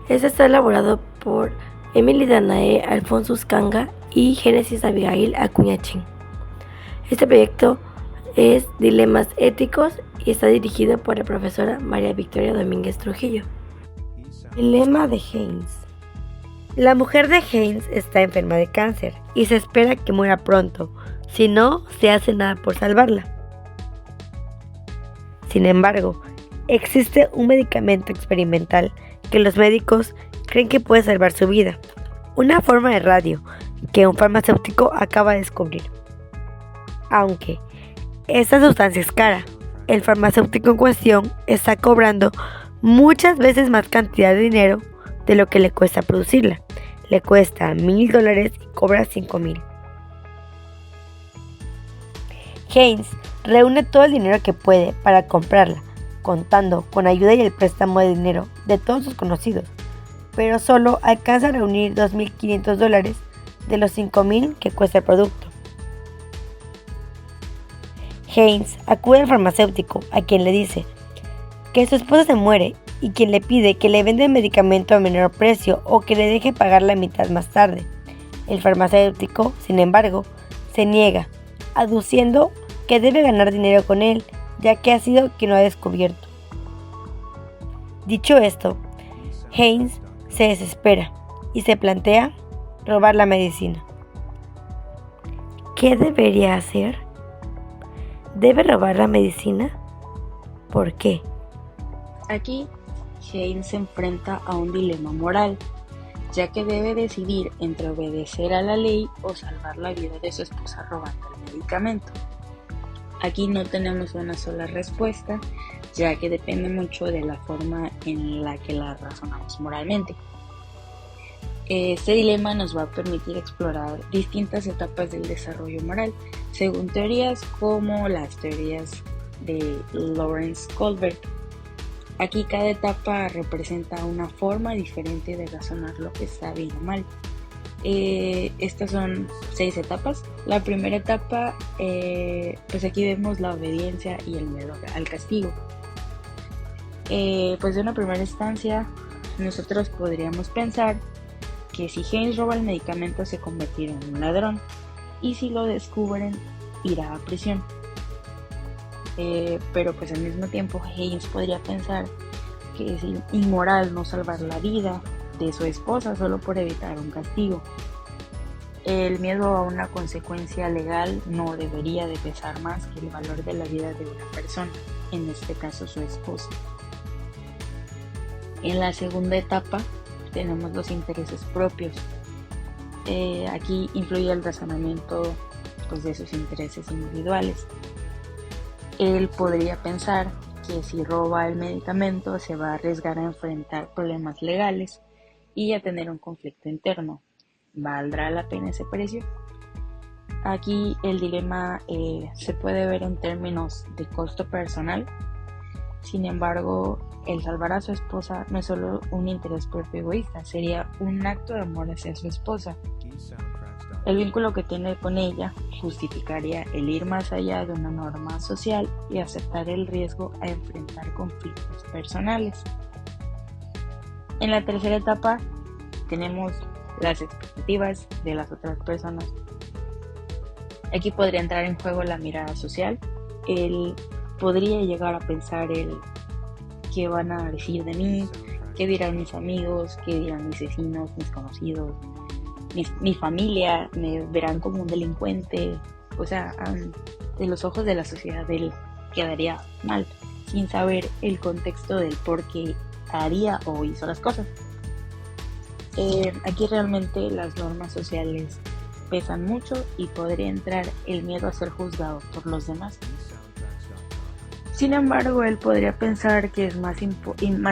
Este está elaborado por Emily Danae Alfonso Uscanga y Génesis Abigail Acuña-Chin. Este proyecto es Dilemas Éticos y está dirigido por la profesora María Victoria Domínguez Trujillo. Dilema de Haynes. La mujer de Haynes está enferma de cáncer y se espera que muera pronto, si no se hace nada por salvarla. Sin embargo, existe un medicamento experimental que los médicos creen que puede salvar su vida, una forma de radio que un farmacéutico acaba de descubrir. Aunque esta sustancia es cara, el farmacéutico en cuestión está cobrando muchas veces más cantidad de dinero de lo que le cuesta producirla. Le cuesta $1,000 y cobra $5,000. Haynes reúne todo el dinero que puede para comprarla, contando con ayuda y el préstamo de dinero de todos sus conocidos, pero solo alcanza a reunir $2,500 de los $5,000 que cuesta el producto. Haynes acude al farmacéutico, a quien le dice que su esposa se muere y quien le pide que le venda el medicamento a menor precio o que le deje pagar la mitad más tarde. El farmacéutico, sin embargo, se niega, aduciendo que debe ganar dinero con él, ya que ha sido quien lo ha descubierto. Dicho esto, Haynes se desespera y se plantea robar la medicina. ¿Qué debería hacer? ¿Debe robar la medicina? ¿Por qué? Aquí, Haynes se enfrenta a un dilema moral, ya que debe decidir entre obedecer a la ley o salvar la vida de su esposa robando el medicamento. Aquí no tenemos una sola respuesta, ya que depende mucho de la forma en la que la razonamos moralmente. Este dilema nos va a permitir explorar distintas etapas del desarrollo moral, según teorías como las teorías de Lawrence Kohlberg. Aquí cada etapa representa una forma diferente de razonar lo que está bien o mal. Estas son 6 etapas. La primera etapa, pues aquí vemos la obediencia y el miedo al castigo. Pues de una primera instancia, nosotros podríamos pensar que si Haynes roba el medicamento se convertirá en un ladrón y si lo descubren irá a prisión. Pero pues al mismo tiempo Haynes podría pensar que es inmoral no salvar la vida de su esposa solo por evitar un castigo. El miedo a una consecuencia legal no debería de pesar más que el valor de la vida de una persona, en este caso su esposa. En la segunda etapa tenemos los intereses propios. Aquí influye el razonamiento pues, de sus intereses individuales. Él podría pensar que si roba el medicamento se va a arriesgar a enfrentar problemas legales y a tener un conflicto interno. ¿Valdrá la pena ese precio? Aquí el dilema se puede ver en términos de costo personal. Sin embargo, el salvar a su esposa no es solo un interés propio egoísta, sería un acto de amor hacia su esposa. El vínculo que tiene con ella justificaría el ir más allá de una norma social y aceptar el riesgo a enfrentar conflictos personales. En la tercera etapa tenemos las expectativas de las otras personas. Aquí podría entrar en juego la mirada social. Él podría llegar a pensar qué van a decir de mí, qué dirán mis amigos, qué dirán mis vecinos, mis conocidos, mi familia, me verán como un delincuente. O sea, de los ojos de la sociedad él quedaría mal, sin saber el contexto del por qué haría o hizo las cosas. Aquí realmente las normas sociales pesan mucho y podría entrar el miedo a ser juzgado por los demás. Sin embargo, él podría pensar que es más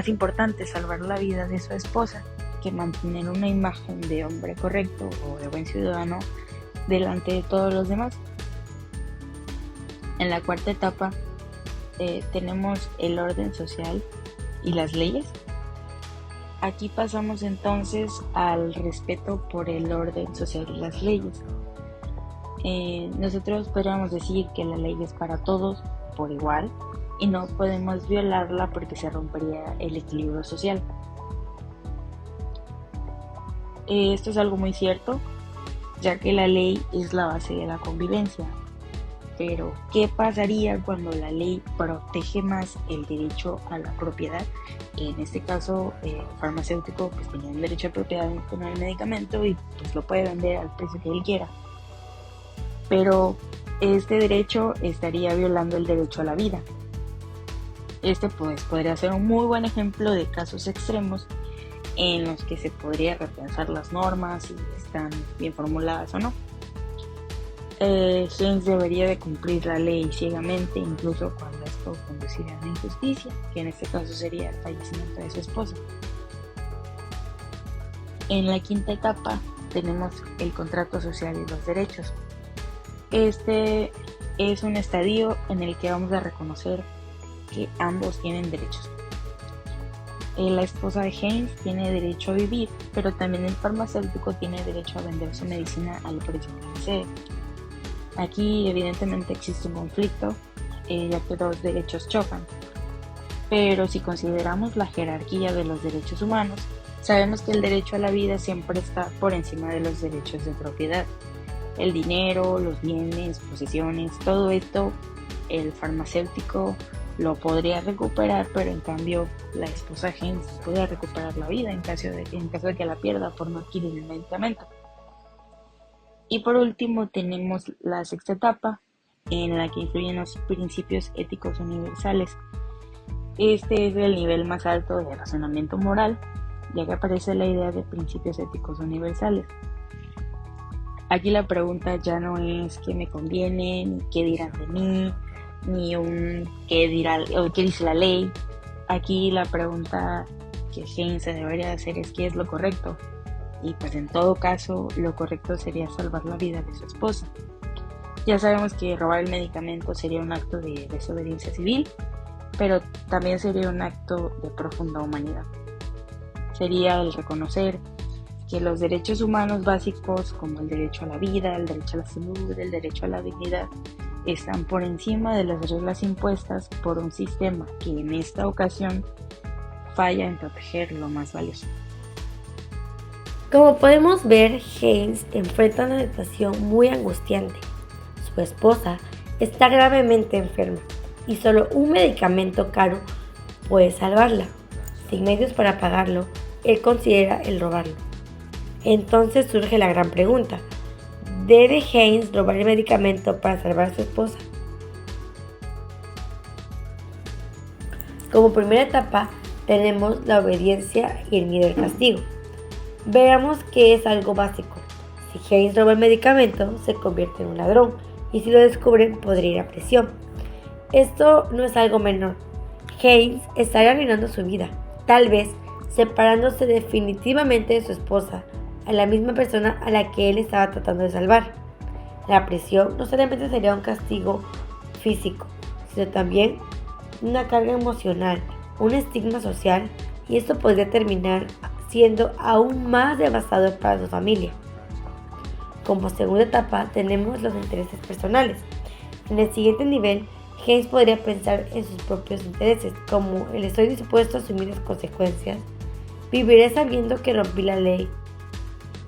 importante salvar la vida de su esposa que mantener una imagen de hombre correcto o de buen ciudadano delante de todos los demás. En la cuarta etapa tenemos el orden social y las leyes. Aquí pasamos entonces al respeto por el orden social y las leyes. Nosotros podríamos decir que la ley es para todos por igual y no podemos violarla porque se rompería el equilibrio social. Esto es algo muy cierto, ya que la ley es la base de la convivencia. Pero, ¿qué pasaría cuando la ley protege más el derecho a la propiedad? En este caso, el farmacéutico pues tenía el derecho de propiedad con el medicamento y pues lo puede vender al precio que él quiera. Pero este derecho estaría violando el derecho a la vida. Este pues podría ser un muy buen ejemplo de casos extremos en los que se podría repensar las normas si están bien formuladas o no. Haynes debería de cumplir la ley ciegamente, incluso cuando esto conduciera a una injusticia, que en este caso sería el fallecimiento de su esposa. En la quinta etapa tenemos el contrato social y los derechos. Este es un estadio en el que vamos a reconocer que ambos tienen derechos. La esposa de Haynes tiene derecho a vivir, pero también el farmacéutico tiene derecho a vender su medicina al precio que desee. Aquí evidentemente existe un conflicto, ya que dos derechos chocan. Pero si consideramos la jerarquía de los derechos humanos, sabemos que el derecho a la vida siempre está por encima de los derechos de propiedad. El dinero, los bienes, posesiones, todo esto el farmacéutico lo podría recuperar, pero en cambio la esposa Haynes podría recuperar la vida en caso de que la pierda por no adquirir el medicamento. Y por último tenemos la sexta etapa, en la que influyen los principios éticos universales. Este es el nivel más alto de razonamiento moral, ya que aparece la idea de principios éticos universales. Aquí la pregunta ya no es qué me conviene, ni qué dirán de mí, ni qué dice la ley. Aquí la pregunta que Haynes se debería hacer es qué es lo correcto. Y pues en todo caso lo correcto sería salvar la vida de su esposa. Ya sabemos que robar el medicamento sería un acto de desobediencia civil, pero también sería un acto de profunda humanidad. Sería el reconocer que los derechos humanos básicos como el derecho a la vida, el derecho a la salud, el derecho a la dignidad están por encima de las reglas impuestas por un sistema que en esta ocasión falla en proteger lo más valioso. Como podemos ver, Haynes enfrenta una situación muy angustiante. Su esposa está gravemente enferma y solo un medicamento caro puede salvarla. Sin medios para pagarlo, él considera el robarlo. Entonces surge la gran pregunta: ¿debe Haynes robar el medicamento para salvar a su esposa? Como primera etapa tenemos la obediencia y el miedo al castigo. Veamos que es algo básico. Si Haynes roba el medicamento, se convierte en un ladrón, y si lo descubren, podría ir a prisión. Esto no es algo menor. Haynes estaría arruinando su vida, tal vez separándose definitivamente de su esposa, a la misma persona a la que él estaba tratando de salvar. La prisión no solamente sería un castigo físico, sino también una carga emocional, un estigma social, y esto podría terminar siendo aún más devastador para su familia. Como segunda etapa tenemos los intereses personales. En el siguiente nivel, Haynes podría pensar en sus propios intereses, como el estoy dispuesto a asumir las consecuencias, viviré sabiendo que rompí la ley.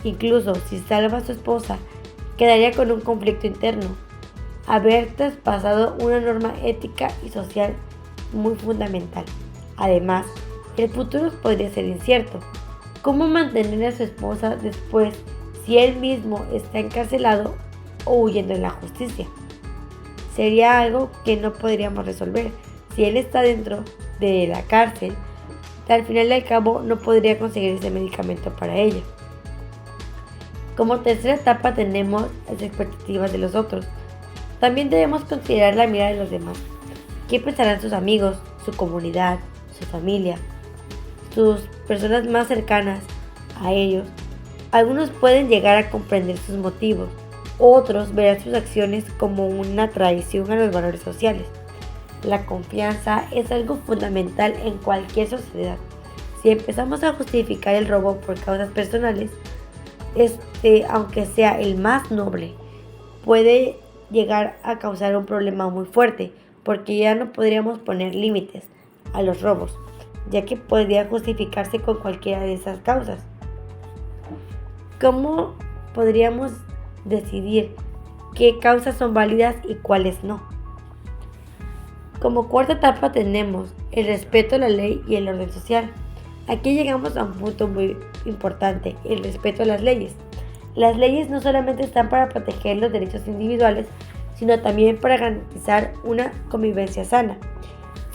Incluso si salva a su esposa, quedaría con un conflicto interno, haber traspasado una norma ética y social muy fundamental. Además, el futuro podría ser incierto. ¿Cómo mantener a su esposa después si él mismo está encarcelado o huyendo de la justicia? Sería algo que no podríamos resolver. Si él está dentro de la cárcel, al final y al cabo no podría conseguir ese medicamento para ella. Como tercera etapa tenemos las expectativas de los otros. También debemos considerar la mirada de los demás. ¿Qué pensarán sus amigos, su comunidad, su familia, sus personas más cercanas a ellos? Algunos pueden llegar a comprender sus motivos, otros verán sus acciones como una traición a los valores sociales. La confianza es algo fundamental en cualquier sociedad. Si empezamos a justificar el robo por causas personales, aunque sea el más noble, puede llegar a causar un problema muy fuerte, porque ya no podríamos poner límites a los robos, ya que podría justificarse con cualquiera de esas causas. ¿Cómo podríamos decidir qué causas son válidas y cuáles no? Como cuarta etapa tenemos el respeto a la ley y el orden social. Aquí llegamos a un punto muy importante, el respeto a las leyes. Las leyes no solamente están para proteger los derechos individuales, sino también para garantizar una convivencia sana.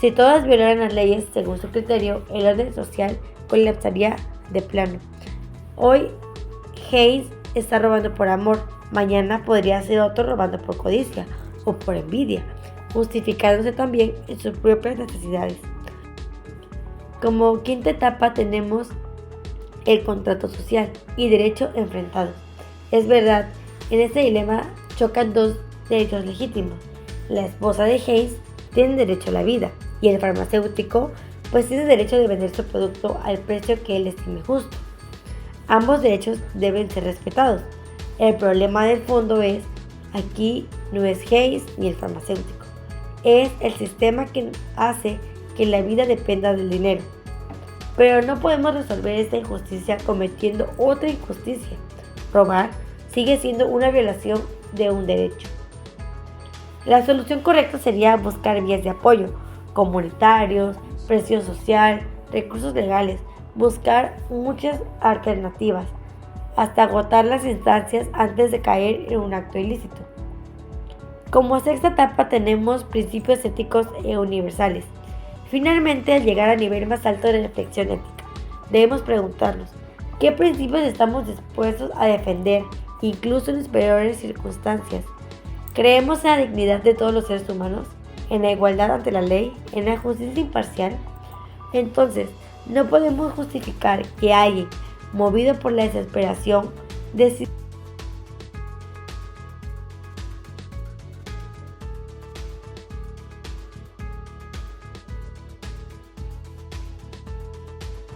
Si todas violaran las leyes según su criterio, el orden social colapsaría de plano. Hoy Hayes está robando por amor, mañana podría ser otro robando por codicia o por envidia, justificándose también en sus propias necesidades. Como quinta etapa tenemos el contrato social y derecho enfrentados. Es verdad, en este dilema chocan dos derechos legítimos. La esposa de Hayes tiene derecho a la vida y el farmacéutico pues tiene derecho de vender su producto al precio que él estime justo. Ambos derechos deben ser respetados. El problema del fondo es, aquí no es Hayes ni el farmacéutico, es el sistema que hace que la vida dependa del dinero. Pero no podemos resolver esta injusticia cometiendo otra injusticia. Robar sigue siendo una violación de un derecho. La solución correcta sería buscar vías de apoyo, comunitarios, presión social, recursos legales, buscar muchas alternativas, hasta agotar las instancias antes de caer en un acto ilícito. Como sexta etapa tenemos principios éticos e universales. Finalmente, al llegar al nivel más alto de reflexión ética, debemos preguntarnos, ¿qué principios estamos dispuestos a defender, incluso en las peores circunstancias? ¿Creemos en la dignidad de todos los seres humanos, en la igualdad ante la ley, en la justicia imparcial? Entonces, no podemos justificar que alguien, movido por la desesperación, decida